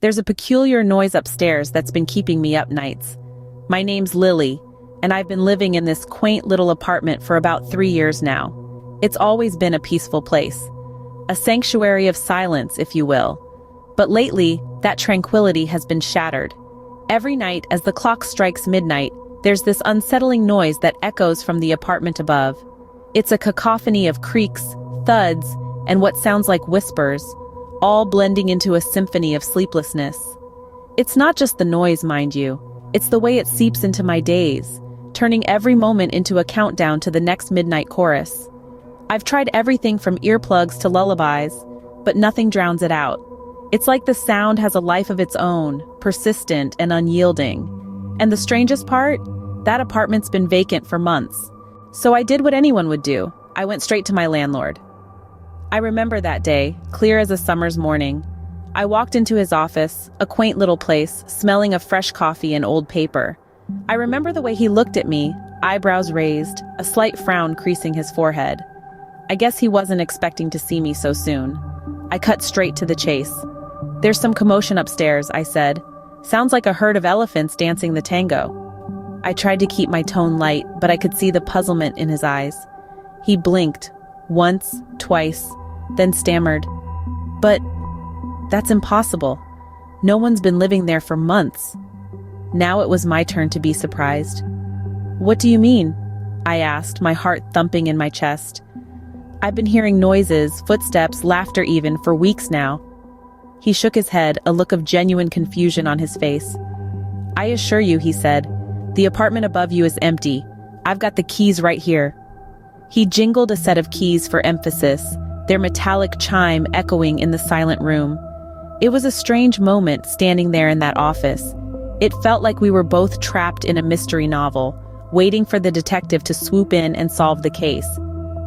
There's a peculiar noise upstairs that's been keeping me up nights. My name's Lily, and I've been living in this quaint little apartment for about 3 years now. It's always been a peaceful place. A sanctuary of silence, if you will. But lately, that tranquility has been shattered. Every night, as the clock strikes midnight, there's this unsettling noise that echoes from the apartment above. It's a cacophony of creaks, thuds, and what sounds like whispers, all blending into a symphony of sleeplessness. It's not just the noise, mind you. It's the way it seeps into my days, turning every moment into a countdown to the next midnight chorus. I've tried everything from earplugs to lullabies, but nothing drowns it out. It's like the sound has a life of its own, persistent and unyielding. And the strangest part? That apartment's been vacant for months. So I did what anyone would do. I went straight to my landlord. I remember that day, clear as a summer's morning. I walked into his office, a quaint little place, smelling of fresh coffee and old paper. I remember the way he looked at me, eyebrows raised, a slight frown creasing his forehead. I guess he wasn't expecting to see me so soon. I cut straight to the chase. "There's some commotion upstairs," I said. "Sounds like a herd of elephants dancing the tango." I tried to keep my tone light, but I could see the puzzlement in his eyes. He blinked, once, twice, then stammered. "But that's impossible. No one's been living there for months." Now it was my turn to be surprised. "What do you mean?" I asked, my heart thumping in my chest. "I've been hearing noises, footsteps, laughter even, for weeks now." He shook his head, a look of genuine confusion on his face. "I assure you," he said, "the apartment above you is empty. I've got the keys right here." He jingled a set of keys for emphasis, their metallic chime echoing in the silent room. It was a strange moment standing there in that office. It felt like we were both trapped in a mystery novel, waiting for the detective to swoop in and solve the case.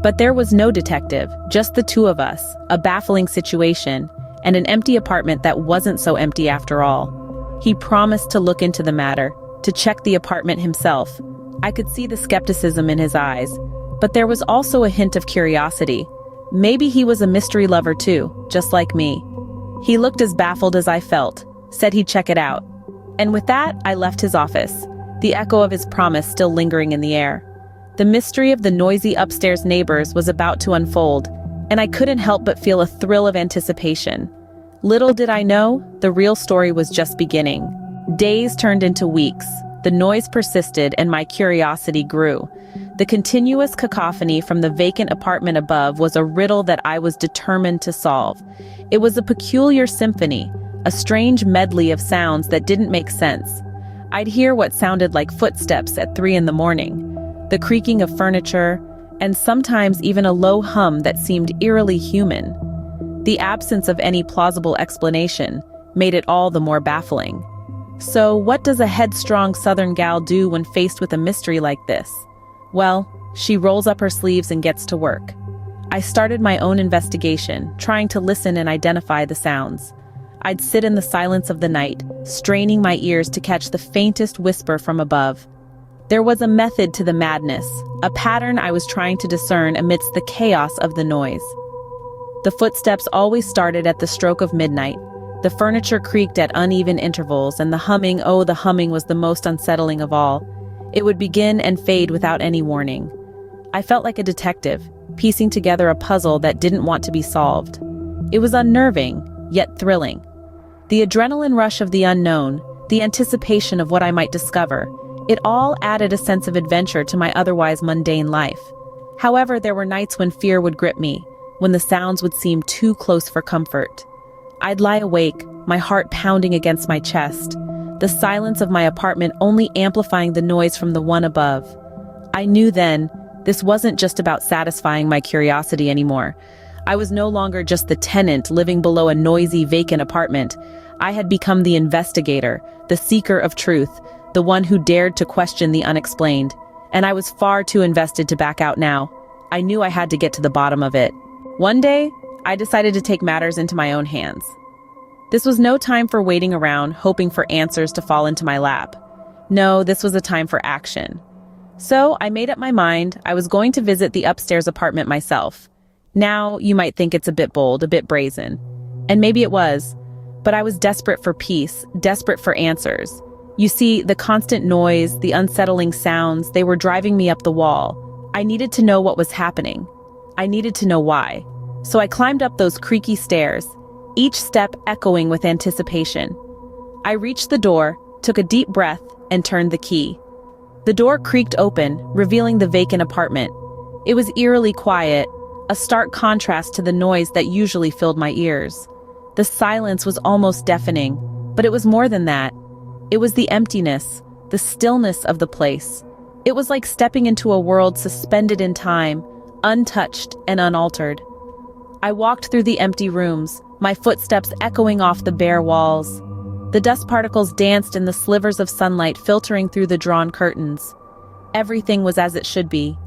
But there was no detective, just the two of us, a baffling situation, and an empty apartment that wasn't so empty after all. He promised to look into the matter, to check the apartment himself. I could see the skepticism in his eyes, but there was also a hint of curiosity. Maybe he was a mystery lover too, just like me. He looked as baffled as I felt, said he'd check it out. And with that, I left his office, the echo of his promise still lingering in the air. The mystery of the noisy upstairs neighbors was about to unfold, and I couldn't help but feel a thrill of anticipation. Little did I know, the real story was just beginning. Days turned into weeks. The noise persisted and my curiosity grew. The continuous cacophony from the vacant apartment above was a riddle that I was determined to solve. It was a peculiar symphony, a strange medley of sounds that didn't make sense. I'd hear what sounded like footsteps at 3 in the morning, the creaking of furniture, and sometimes even a low hum that seemed eerily human. The absence of any plausible explanation made it all the more baffling. So what does a headstrong Southern gal do when faced with a mystery like this? Well, she rolls up her sleeves and gets to work. I started my own investigation, trying to listen and identify the sounds. I'd sit in the silence of the night, straining my ears to catch the faintest whisper from above. There was a method to the madness, a pattern I was trying to discern amidst the chaos of the noise. The footsteps always started at the stroke of midnight. The furniture creaked at uneven intervals, and the humming, oh, the humming was the most unsettling of all. It would begin and fade without any warning. I felt like a detective, piecing together a puzzle that didn't want to be solved. It was unnerving, yet thrilling. The adrenaline rush of the unknown, the anticipation of what I might discover, it all added a sense of adventure to my otherwise mundane life. However, there were nights when fear would grip me, when the sounds would seem too close for comfort. I'd lie awake, my heart pounding against my chest, the silence of my apartment only amplifying the noise from the one above. I knew then, this wasn't just about satisfying my curiosity anymore. I was no longer just the tenant living below a noisy, vacant apartment. I had become the investigator, the seeker of truth, the one who dared to question the unexplained. And I was far too invested to back out now. I knew I had to get to the bottom of it. One day, I decided to take matters into my own hands. This was no time for waiting around, hoping for answers to fall into my lap. No, this was a time for action. So I made up my mind I was going to visit the upstairs apartment myself. Now, you might think it's a bit bold, a bit brazen. And maybe it was. But I was desperate for peace, desperate for answers. You see, the constant noise, the unsettling sounds, they were driving me up the wall. I needed to know what was happening. I needed to know why. So I climbed up those creaky stairs, each step echoing with anticipation. I reached the door, took a deep breath, and turned the key. The door creaked open, revealing the vacant apartment. It was eerily quiet, a stark contrast to the noise that usually filled my ears. The silence was almost deafening, but it was more than that. It was the emptiness, the stillness of the place. It was like stepping into a world suspended in time, untouched and unaltered. I walked through the empty rooms, my footsteps echoing off the bare walls. The dust particles danced in the slivers of sunlight filtering through the drawn curtains. Everything was as it should be.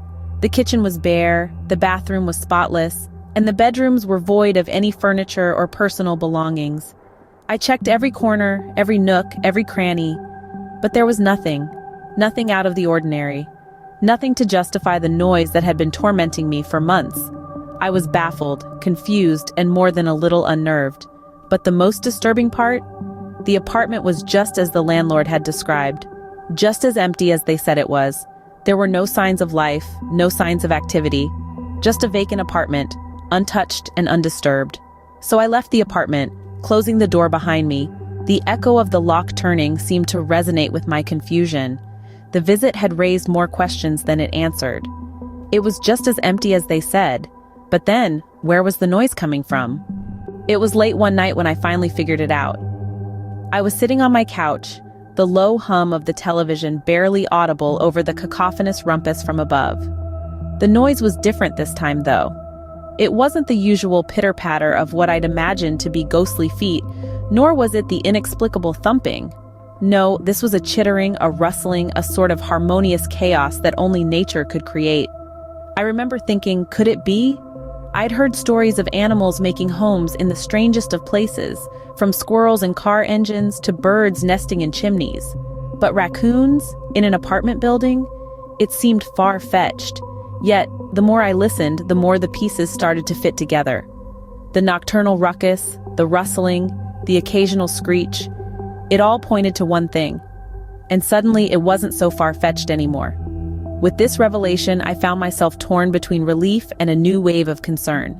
The kitchen was bare, the bathroom was spotless, and the bedrooms were void of any furniture or personal belongings. I checked every corner, every nook, every cranny, but there was nothing out of the ordinary, nothing to justify the noise that had been tormenting me for months. I was baffled, confused, and more than a little unnerved. But the most disturbing part? The apartment was just as the landlord had described, just as empty as they said it was. There were no signs of life, no signs of activity, just a vacant apartment, untouched and undisturbed. So I left the apartment, closing the door behind me. The echo of the lock turning seemed to resonate with my confusion. The visit had raised more questions than it answered. It was just as empty as they said. But then, where was the noise coming from? It was late one night when I finally figured it out. I was sitting on my couch, the low hum of the television barely audible over the cacophonous rumpus from above. The noise was different this time, though. It wasn't the usual pitter-patter of what I'd imagined to be ghostly feet, nor was it the inexplicable thumping. No, this was a chittering, a rustling, a sort of harmonious chaos that only nature could create. I remember thinking, could it be? I'd heard stories of animals making homes in the strangest of places, from squirrels in car engines to birds nesting in chimneys. But raccoons, in an apartment building? It seemed far-fetched. Yet, the more I listened, the more the pieces started to fit together. The nocturnal ruckus, the rustling, the occasional screech, it all pointed to one thing. And suddenly, it wasn't so far-fetched anymore. With this revelation, I found myself torn between relief and a new wave of concern.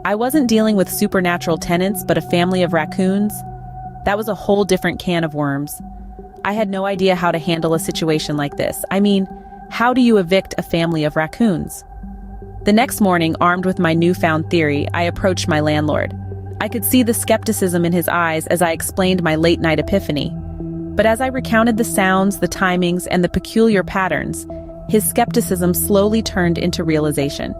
I wasn't dealing with supernatural tenants, but a family of raccoons. That was a whole different can of worms. I had no idea how to handle a situation like this. I mean, how do you evict a family of raccoons? The next morning, armed with my newfound theory, I approached my landlord. I could see the skepticism in his eyes as I explained my late-night epiphany. But as I recounted the sounds, the timings, and the peculiar patterns, his skepticism slowly turned into realization.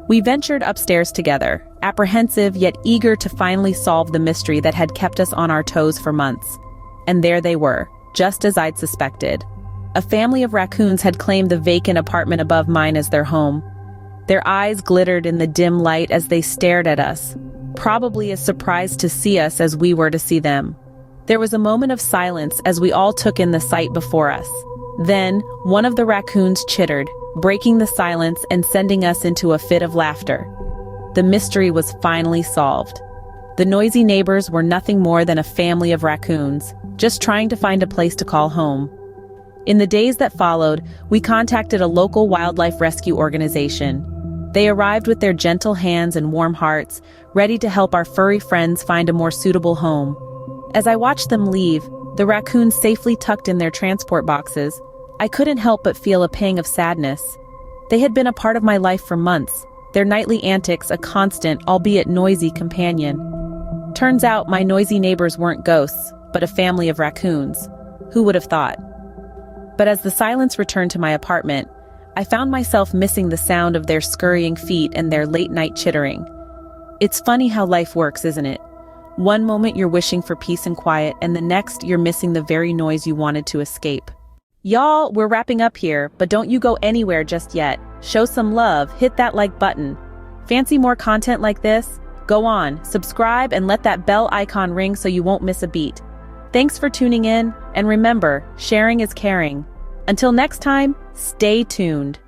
We ventured upstairs together, apprehensive yet eager to finally solve the mystery that had kept us on our toes for months. And there they were, just as I'd suspected. A family of raccoons had claimed the vacant apartment above mine as their home. Their eyes glittered in the dim light as they stared at us, probably as surprised to see us as we were to see them. There was a moment of silence as we all took in the sight before us. Then, one of the raccoons chittered, breaking the silence and sending us into a fit of laughter. The mystery was finally solved. The noisy neighbors were nothing more than a family of raccoons, just trying to find a place to call home. In the days that followed, we contacted a local wildlife rescue organization. They arrived with their gentle hands and warm hearts, ready to help our furry friends find a more suitable home. As I watched them leave, the raccoons safely tucked in their transport boxes, I couldn't help but feel a pang of sadness. They had been a part of my life for months, their nightly antics a constant, albeit noisy, companion. Turns out my noisy neighbors weren't ghosts, but a family of raccoons. Who would have thought? But as the silence returned to my apartment, I found myself missing the sound of their scurrying feet and their late-night chittering. It's funny how life works, isn't it? One moment you're wishing for peace and quiet, and the next you're missing the very noise you wanted to escape. Y'all, we're wrapping up here, but don't you go anywhere just yet. Show some love, hit that like button. Fancy more content like this? Go on, subscribe and let that bell icon ring so you won't miss a beat. Thanks for tuning in, and remember, sharing is caring. Until next time, stay tuned.